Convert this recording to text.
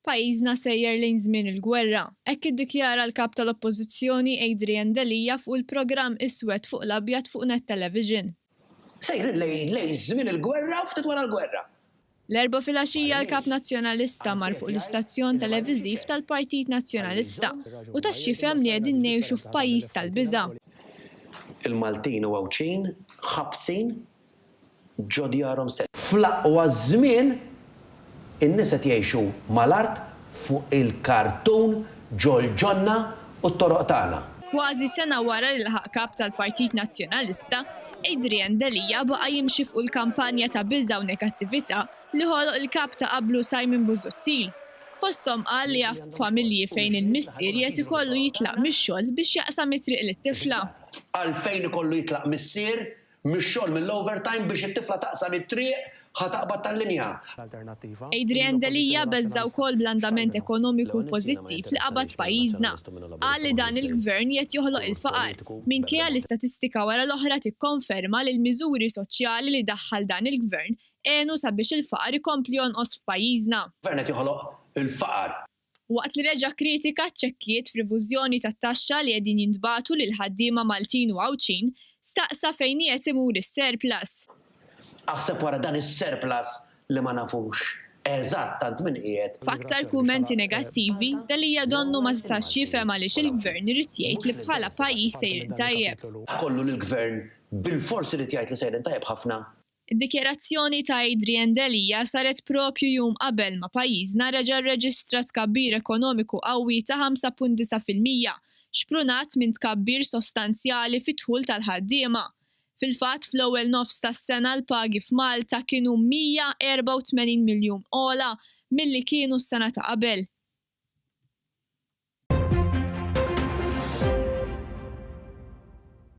Pajjiżna sejjer lejn żmien il-gwerra. Hekk iddikjara l-kap tal-Oppożizzjoni Adrian Delija fuq il-programm Iswed fuq l-Abjad fuq Net Television. Sejrin lejn żmien il-gwerra u ftit wara l-gwerra. L-erba' filgħaxija l-Kap Nazzjonalista mar fuq l-istazzjon televiżiv tal-Partit Nazzjonalista u tax-xifhem li qegħdin ngħixu f'pajjiż tal-biża'. Il-Maltin u Għawċin ħabsin ġo djarhom stess. Fl-aqwa żmien in-nies qed jgħixu mal-art fuq il-kartun ġol-ġonna u t-toroq tagħna. Kważi sena wara li laħaq kap tal-Partit Nazzjonalista, Adrian Delija baqa' jimxi fuq il-kampanja ta' biża' u negattività li ħoloq il-kap ta' qablu Simon Busuttil. Fosthom qal li jaf familji fejn il-missier qed ikollu jitlaq mix-xogħol biex jaqsam it-triq lit-tifla. Għalfejn ikollu jitlaq missier mix-xogħol mill-overtime biex it-tifla taqsam it-triq ħataqbad tal-linja. Adrian Delija beżza wkoll bl-andament ekonomiku pożittiv li qabad pajjiżna. Qal li dan il-gvern qed joħloq il-faqar minkejja l-istatistika wara l-oħra tikkonferma li l-miżuri soċjali li daħħal dan il-gvern għenu sabiex il-faqar ikompli jonqos f'pajjiżna. Gvern qed joħloq il-faqar. Waqt li reġa' kritika ċċekkiet f'rivużjoni tat-taxxa li qegħdin jintbagħtu lil ħaddiema Maltin u Għawċin, staqsa fejn qed imur is-surplus. Aħseb wara dan is-surplus li ma nafux eżatt tant min qiegħed. F'aktar kumenti negattivi, Delija donnu ma stax jifhem għaliex il-gvern irid jgħid li bħala pajjiż sejrin tajjeb. Kollu l-gvern bil-forsi li jgħid li sejrin tajjeb ħafna. Id-dikjerazzjoni ta' Adrian Delija saret propju jum qabel ma' pajjiżna reġa' rreġistra tkabbir ekonomiku qawwi ta' 5.9%, xprunat minn tkabbir sostanzjali fit-dħul tal-ħaddiema. Fil-fatt fl-ewwel nofs tas-sena l-pagi f'Malta kienu 184 miljun ola milli kienu s-sena ta' qabel.